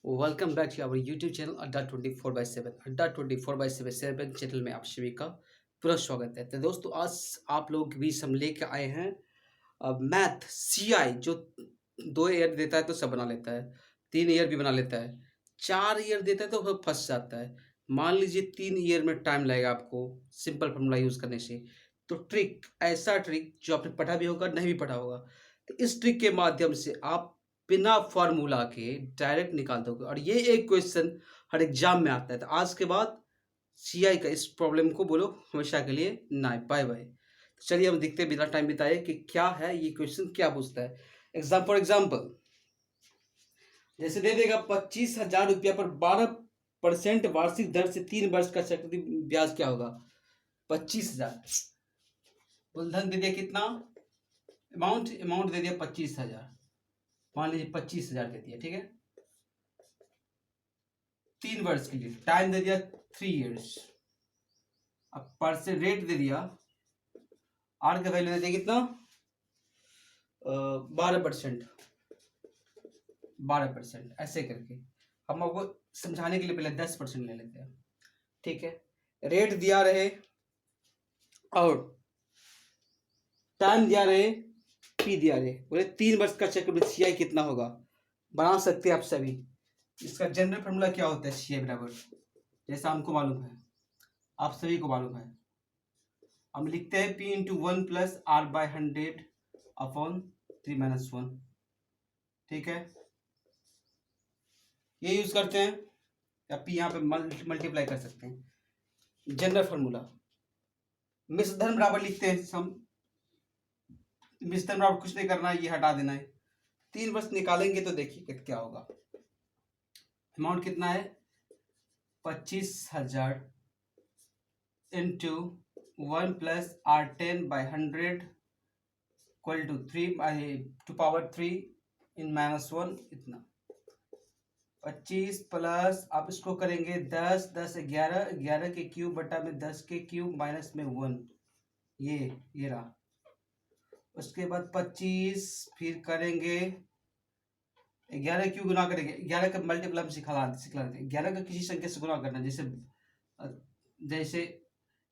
Welcome back to our YouTube channel Adda 24/7 अड्डा 24/7 channel में आप सभी का पूरा स्वागत है। तो दोस्तों आज आप लोग के बीच हम लेके आए हैं मैथ सीआई जो 2 ईयर देता है तो सब बना लेता है, 3 ईयर भी बना लेता है, 4 ईयर देता है तो वो फंस जाता है। मान लीजिए 3 ईयर में टाइम लगेगा आपको सिंपल फॉर्मूला यूज करने से। तो ट्रिक, ऐसा ट्रिक जो आपने पढ़ा भी होगा नहीं भी पढ़ा होगा, तो इस ट्रिक के माध्यम से आप बिना फॉर्मूला के डायरेक्ट निकाल दोगे और ये एक क्वेश्चन हर एग्जाम में आता है। तो आज के बाद सीआई का इस प्रॉब्लम को बोलो हमेशा के लिए ना, बाय बाय। तो चलिए हम देखते हैं बिना टाइम बिताए कि क्या है ये क्वेश्चन, क्या पूछता है। फॉर एग्जाम्पल जैसे दे देगा 25,000 रुपया पर 12% वार्षिक दर से 3 वर्ष का चक्रवृद्धि ब्याज क्या होगा। 25,000 मूलधन दे दिया, कितना अमाउंट दे दिया 25,000, मान लीजिए 25,000 दे दिया, ठीक है। 3 वर्ष के लिए टाइम दे दिया 3 इयर्स। अब परसेंट रेट दे दिया, आर का वैल्यू दे दिया कितना 12%, 12% ऐसे करके हम आपको समझाने के लिए पहले 10% ले लेते हैं, ठीक है। रेट दिया रहे और टाइम दिया रहे, पी दिया रहे, बोले 3 वर्ष का चक्रवृद्धि सीआई कितना होगा। बना सकते हैं आप सभी। इसका जनरल फॉर्मूला क्या होता है, सीआई बराबर, जैसा हमको मालूम है आप सभी को मालूम है, हम लिखते हैं P into 1 plus R by 100 upon 3 - 1, ठीक है। ये यूज करते हैं या P यहाँ पे मल्टीप्लाई कर सकते हैं। जनरल फॉर्मूला मिश्र धर्म बराबर लिखते हैं हम, मिश्र धर्म बराबर कुछ नहीं करना है, ये हटा देना है। 3 वर्ष निकालेंगे तो देखिए क्या होगा। अमाउंट कितना है 25,000 into 1 plus R10/100 equal to 3 in -1, इतना 25 प्लस आप इसको करेंगे 10 10 11 11 के क्यूब बटा में 10 के क्यूब माइनस में 1, ये रहा। उसके बाद 25 फिर करेंगे 11 क्यों गुना करेंगे, 11 का मल्टीप्लाई सिखला देते। 11 का किसी संख्या से गुना करना, जैसे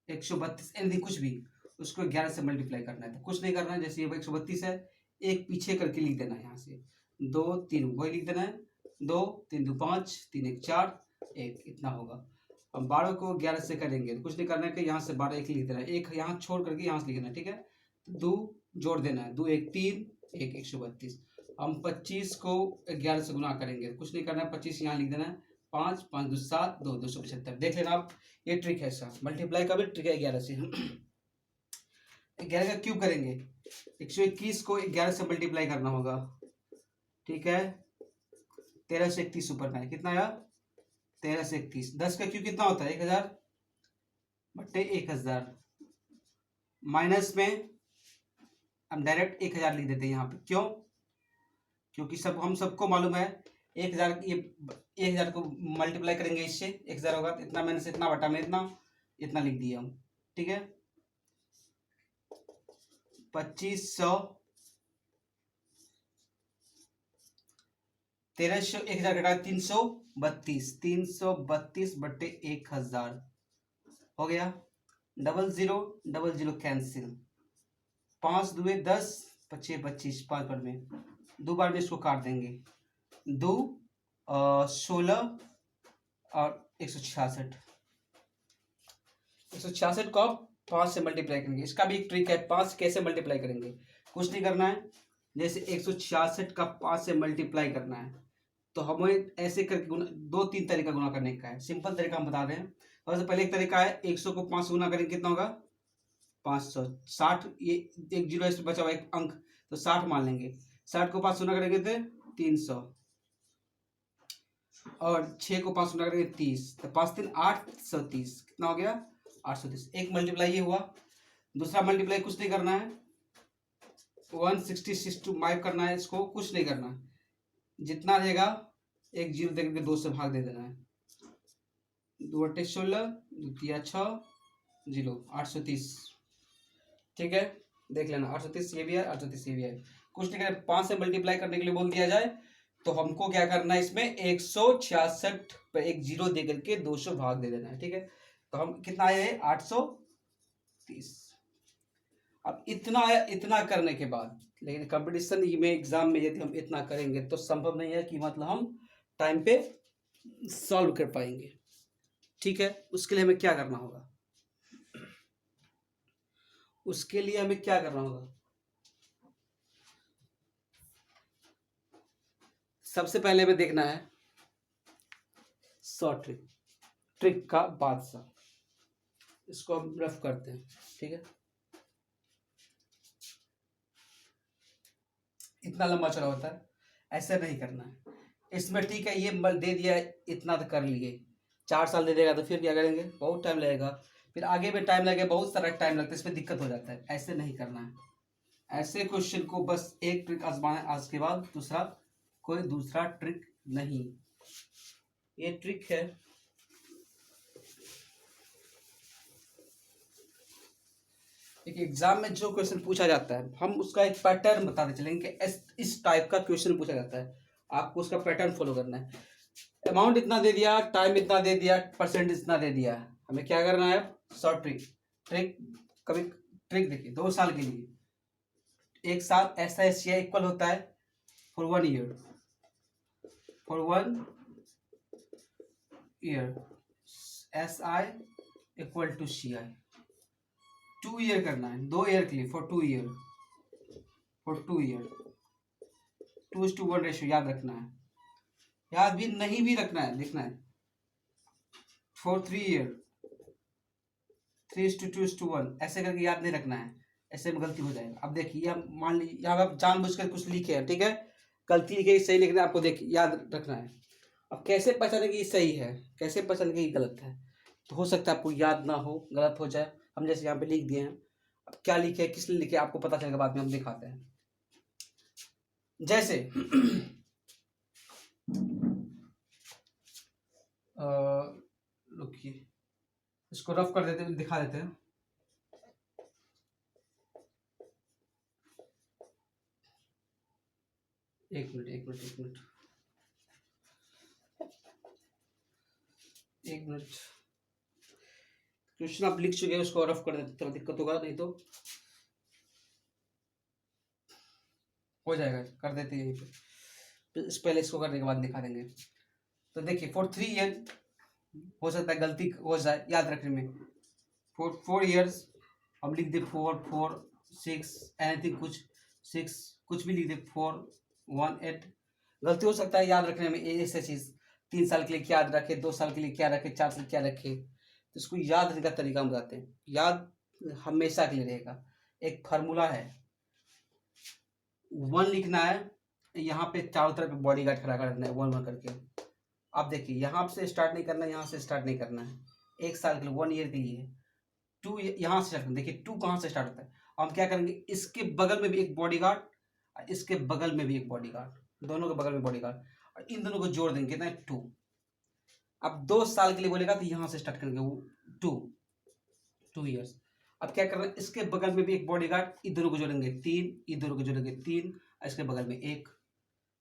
132 एनी कुछ भी, उसको 11 से मल्टीप्लाई करना है। तो कुछ नहीं करना है, जैसे ये 132 है, एक पीछे करके लिख देना है, यहाँ से 2 3 वही लिख देना है, 2 3 2 5 3 1 4 1, इतना होगा। अब 12 को 11 से करेंगे, कुछ नहीं करना है कि यहाँ से 12 एक लिख देना है, एक यहाँ छोड़ करके यहाँ से लिख देना है, ठीक है। 2 जोड़ देना है, 2 1 3 1 132। हम 25 को 11 से गुना करेंगे, कुछ नहीं करना है, 25 यहाँ लिख देना है, 5 5 2 7 2 275। देख लेना आप, ये ट्रिक है, ऐसा मल्टीप्लाई का भी ट्रिक है 11 से। 11 का क्यूब करेंगे, 121 को 11 से मल्टीप्लाई करना होगा, ठीक है। 13 से 31 ऊपर में कितना आया 13 से 31। 10 का क्यूब कितना होता है 1000 बट्टे 1000, माइनस में हम डायरेक्ट 1000 लिख देते हैं यहाँ पे, क्यों, क्योंकि हम सबको मालूम है 1000, ये 1000 को मल्टीप्लाई करेंगे इससे 1000 होगा, तो इतना माइनस इतना बटा में इतना लिख दिया हम, ठीक है। 2500 1300 1000 घटा 332 बट्टे 1000 हो गया। 00 कैंसिल, 5 2 10 5 25, 5 बार में 2 बार में इसको काट देंगे, 2 16 और 166 को आप 5 से मल्टीप्लाई करेंगे। इसका भी एक ट्रिक है, 5 कैसे मल्टीप्लाई करेंगे, कुछ नहीं करना है, जैसे 166 का 5 से मल्टीप्लाई करना है, तो हमें ऐसे करके 2-3 तरीका गुना करने का है। सिंपल तरीका हम बता रहे हैं। सबसे पहले एक तरीका है, 100 को 5 से गुना करेंगे, कितना होगा 560, ये एक जीरो इसमें बचा हुआ एक अंक, तो 60 मान लेंगे। 60 को 5 से गुना करेंगे तो 300, और 6 को 5 से गुना करेंगे 30, तो 5 3 830, कितना हो गया 830। एक मल्टीप्लाई ये हुआ। दूसरा मल्टीप्लाई कुछ नहीं करना है, 166 टू माइप करना है, इसको कुछ नहीं करना, जितना रहेगा एक जीरो देकर के 2 से भाग दे देना है, 2 8 16 2 3 6 0 830, ठीक है। देख लेना 830 ये भी है, 830 ये भी है, कुछ नहीं करना। 5 से मल्टीप्लाई करने के लिए बोल दिया जाए तो हमको क्या करना है, इसमें 166 पे एक जीरो दे करके 200 भाग दे देना है, ठीक है। तो हम कितना आया है, 830। अब इतना आया, इतना करने के बाद, लेकिन कंपटीशन में एग्जाम में यदि हम इतना करेंगे तो संभव नहीं है कि मतलब हम टाइम पे सॉल्व कर पाएंगे, ठीक है। उसके लिए हमें क्या करना होगा, उसके लिए हमें क्या करना होगा, सबसे पहले हमें देखना है शॉर्ट ट्रिक, ट्रिक का बादशाह। इसको हम रफ करते हैं, ठीक है। इतना लंबा चौड़ा होता है, ऐसे नहीं करना है इसमें, ठीक है। ये दे दिया, इतना तो कर लिए, 4 साल दे देगा तो फिर क्या करेंगे, बहुत टाइम लगेगा, फिर आगे भी टाइम लगेगा, बहुत सारा टाइम लगता है, इसमें दिक्कत हो जाता है। ऐसे नहीं करना है, ऐसे क्वेश्चन को बस एक ट्रिक आजमाना है, आज के बाद दूसरा कोई दूसरा ट्रिक नहीं। ये ट्रिक है, एक एग्जाम में जो क्वेश्चन पूछा जाता है हम उसका एक पैटर्न बताते चलेंगे कि इस टाइप का क्वेश्चन पूछा जाता है, आपको उसका पैटर्न फॉलो करना है। अमाउंट इतना दे दिया, टाइम इतना दे दिया, परसेंट इतना दे दिया, हमें क्या करना है, शॉर्ट ट्रिक। ट्रिक कभी ट्रिक देखिए, 2 साल के लिए, एक साल ऐसा एशिया इक्वल होता है for 1 year, for 1 year S I equal to C I. 2 year करना है, 2 ईयर के लिए, for 2 year, for 2 year 2:1 ratio याद रखना है, याद भी नहीं भी रखना है, लिखना है। फॉर 3 ईयर 3:2:1 ऐसे करके याद नहीं रखना है, ऐसे में गलती हो जाएगा। अब देखिए, हम मान लीजिए यहाँ आप जानबूझकर कुछ लिखे हैं, ठीक है, गलती लिखे, सही लिखना है आपको, देखिए याद रखना है। अब कैसे पहचाने कि ये सही है, कैसे पहचाने कि ये गलत है, तो हो सकता है आपको याद ना हो, गलत हो जाए। हम जैसे यहाँ पे लिख दिए हैं, अब क्या लिखे, किस लिए लिखे, आपको पता चलेगा बाद में, हम दिखाते हैं। जैसे रुकिए, इसको रफ कर देते हैं, दिखा देते हैं। एक मिनट एक मिनट एक मिनट एक मिनट, क्वेश्चन आप लिख चुके हैं, उसको रफ कर देते, थोड़ा दिक्कत होगा, नहीं तो हो जाएगा, कर देते हैं यहीं पे। इस पहले इसको करने के बाद दिखा देंगे। तो देखिए, फॉर 3 ईयर हो सकता है गलती हो जाए याद रखने में, फॉर 4 ईयर्स हम लिख दे 4 4 6 एनीथिंग, कुछ 6 कुछ भी लिख दे, 4 1 8। गलती हो सकता है याद रखने में, ऐसे चीज 3 साल के लिए क्या रखे, 2 साल के लिए क्या रखे, 4 साल क्या रखे, तो इसको याद रखने का तरीका हम बताते हैं। याद हमेशा के लिए रहेगा, एक फार्मूला है, 1 लिखना है, यहाँ पे चारों तरफ बॉडी गार्ड खड़ा कर देना है 1 1 करके। अब देखिए, यहाँ से स्टार्ट नहीं करना है, यहाँ से स्टार्ट नहीं करना है, 1 साल के लिए, 1 ईयर के लिए। 2 यहाँ से स्टार्ट करना, देखिए 2 कहाँ से स्टार्ट होता है, हम क्या करेंगे, इसके बगल में भी एक बॉडी गार्ड, इसके बगल में भी एक बॉडी गार्ड, दोनों के बगल में बॉडी गार्ड, और इन दोनों को जोड़ देंगे, कितना है 2। अब 2 साल के लिए बोलेगा तो यहाँ से स्टार्ट करेंगे, वो 2 ईयर्स। अब क्या कर रहे हैं, इसके बगल में भी एक बॉडी गार्ड, इन दोनों को जोड़ेंगे 3, इन दोनों को जोड़ेंगे 3, इसके बगल में 1,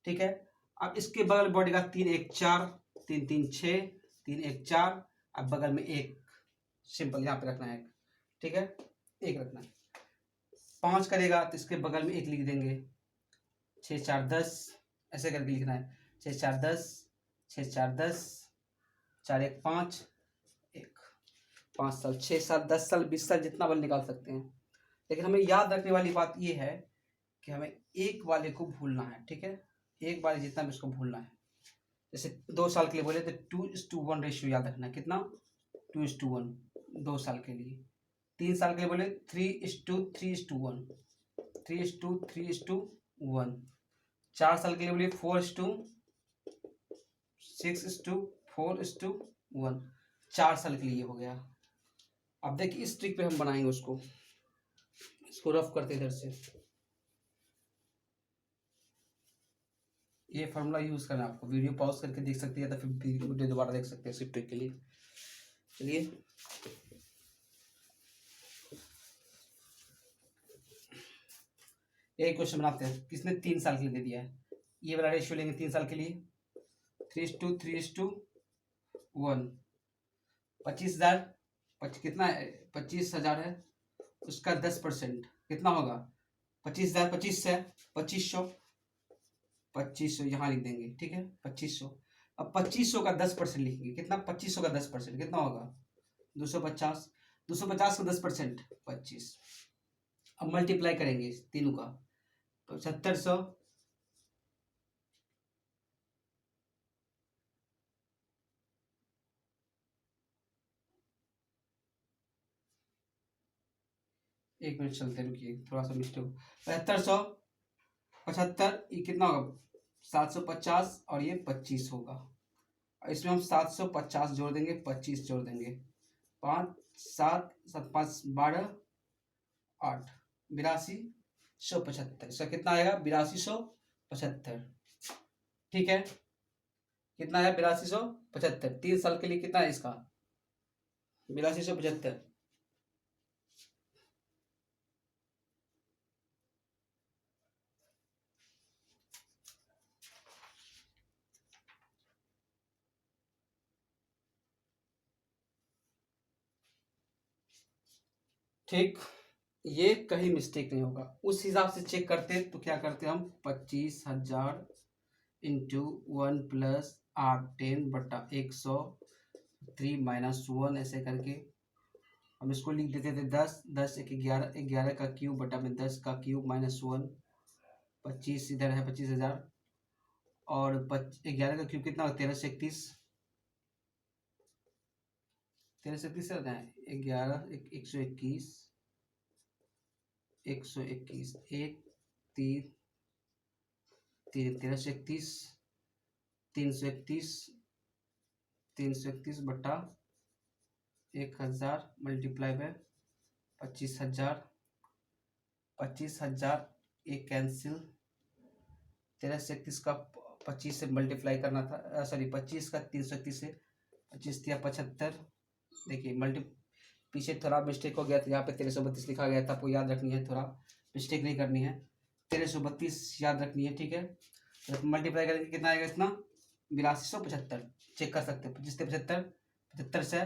ठीक है। अब इसके बगल में बॉडी गार्ड 3 1 4, 3 3 6, 3 1 4, अब बगल में 1, सिंपल यहाँ पे रखना है 1, ठीक है, 1 रखना है। 5 करेगा तो इसके बगल में 1 लिख देंगे, 6 4 10, ऐसे करके लिखना है, 6 4 10, 6 4 10, 4 1 5, 1, 5 साल, 6 साल, 10 साल, 20 साल, जितना बल निकाल सकते हैं। लेकिन हमें याद रखने वाली बात यह है कि हमें एक वाले को भूलना है, ठीक है, एक वाले जितना भी उसको भूलना है। जैसे 2 साल के लिए बोले तो 2:1 रेशियो याद रखना है, कितना, 2:1, 2 साल के लिए। 3 साल के लिए बोले 3:3:1, 3:3:1। 4 साल के लिए बोलिए 4:6:4:1। 4 साल के लिए हो गया। अब देखिए, इस ट्रिक पे हम बनाएंगे उसको, इसको रफ करते इधर से, ये फार्मूला यूज करना है आपको, वीडियो पॉज करके देख सकते हैं या तो फिर वीडियो दोबारा देख सकते हैं इस ट्रिक के लिए। चलिए, यही क्वेश्चन बनाते हैं, किसने 3 साल के लिए दे दिया है, ये वाला रेशियो लेंगे 3 साल के लिए 3:3:1। 25,000 कितना है, 25,000 है, उसका 10% कितना होगा, 25,000 25 से 2500, 2500 यहाँ लिख देंगे, ठीक है 2500। अब 2500 का 10% लिखेंगे, कितना 2500 का 10% कितना होगा 250, 250 का 10% 25। अब मल्टीप्लाई करेंगे तीनों का, 7500 एक मिनट चलते रुकिए, थोड़ा सा मिस्टेक। 7575 ये कितना होगा 750 और ये 25 होगा। इसमें हम 750 जोड़ देंगे, 25 जोड़ देंगे, 5 7 7 5 12 8 8275। इसका कितना आएगा 8275, ठीक है कितना है 8275। 3 साल के लिए कितना है इसका 8275। ठीक, ये कहीं मिस्टेक नहीं होगा, उस हिसाब से चेक करते तो क्या करते हम 25,000 इंटू 1 प्लस R10/100 3 - 1 ऐसे करके हम इसको लिख देते थे 10 10 1 11 11 का क्यूब बटा में 10 का क्यूब -1। 25 इधर है 25,000 और 11 का क्यूब कितना 1331, 1331 से होता है 11 121 121 1 3 3 1331 331 331 बटा 1000 मल्टीप्लाई बाय 25,000 25,000 एक कैंसिल 1331 का 25 से मल्टीप्लाई करना था, सॉरी 25 का 331 से 25 या 75। देखिए मल्टी पीछे थोड़ा मिस्टेक हो गया था, यहाँ पे 1332 लिखा गया था, आपको याद रखनी है, थोड़ा मिस्टेक नहीं करनी है, 1332 याद रखनी है, ठीक है। तो मल्टीप्लाई करेंगे कितना आएगा इतना 8275, चेक कर सकते हैं 25 से 75 75 से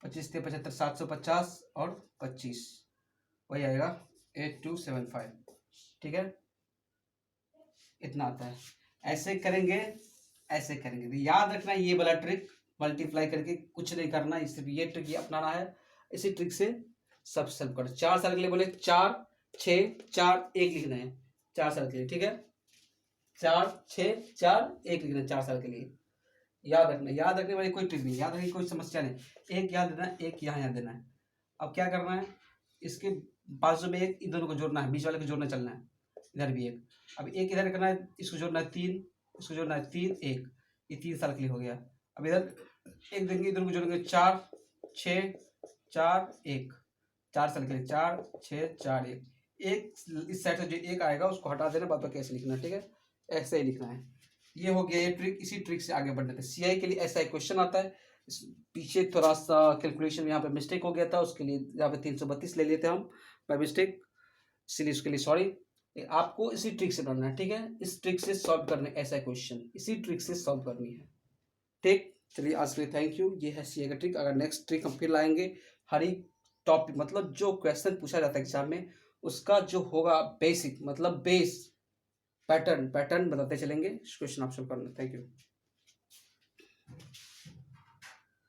25 से 75 750 और 25 वही आएगा 8275, ठीक है इतना आता है। ऐसे करेंगे ऐसे करेंगे, तो याद रखना ये वाला ट्रिक मल्टीप्लाई करके कुछ नहीं करना, सिर्फ ये ट्रिक ये अपनाना है, इसी ट्रिक से सब सॉल्व करो। 4 साल के लिए बोले 4 6 4 1 लिखना है 4 साल के लिए, ठीक है 4 6 4 1 लिखना है 4 साल के लिए। याद रखना, याद रखने वाली कोई ट्रिक नहीं, याद रखने कोई समस्या नहीं, एक याद देना है एक यहाँ याद देना है। अब क्या करना है, इसके बाजू में एक, इन दोनों को जोड़ना है, बीच वाले को जोड़ना चलना है, इधर भी एक, अब एक इधर करना है, इसको जोड़ना है 3, इसको जोड़ना है 3 1, ये 3 साल के लिए हो गया। अब इधर एक देंगे, इधर को जोड़ेंगे 4 6 4 1 4 साल के लिए 4 6 4 1 एक इस साइड से जो एक आएगा उसको हटा देना, बाद में कैसे लिखना है, ठीक है ऐसे ही लिखना है। ये हो गया ये ट्रिक, इसी ट्रिक से आगे बढ़ जाते हैं। सीआई के लिए ऐसा एक क्वेश्चन आता है, पीछे थोड़ा सा कैलकुलेशन में यहाँ पे मिस्टेक हो गया था, उसके लिए यहाँ पे 332 ले लिए थे हम बाय मिस्टेक, इसलिए उसके लिए सॉरी। आपको इसी ट्रिक से करना है, ठीक है इस ट्रिक से सॉल्व करना है, ऐसा क्वेश्चन इसी ट्रिक से सॉल्व करनी है, ठीक। चलिए आज के लिए थैंक यू, ये है सीए का ट्रिक। अगर नेक्स्ट ट्रिक हम फिर लाएंगे, हर एक टॉपिक मतलब जो क्वेश्चन पूछा जाता है एग्जाम में उसका जो होगा बेसिक मतलब बेस पैटर्न बताते चलेंगे, क्वेश्चन आप सॉल्व करना। Thank you.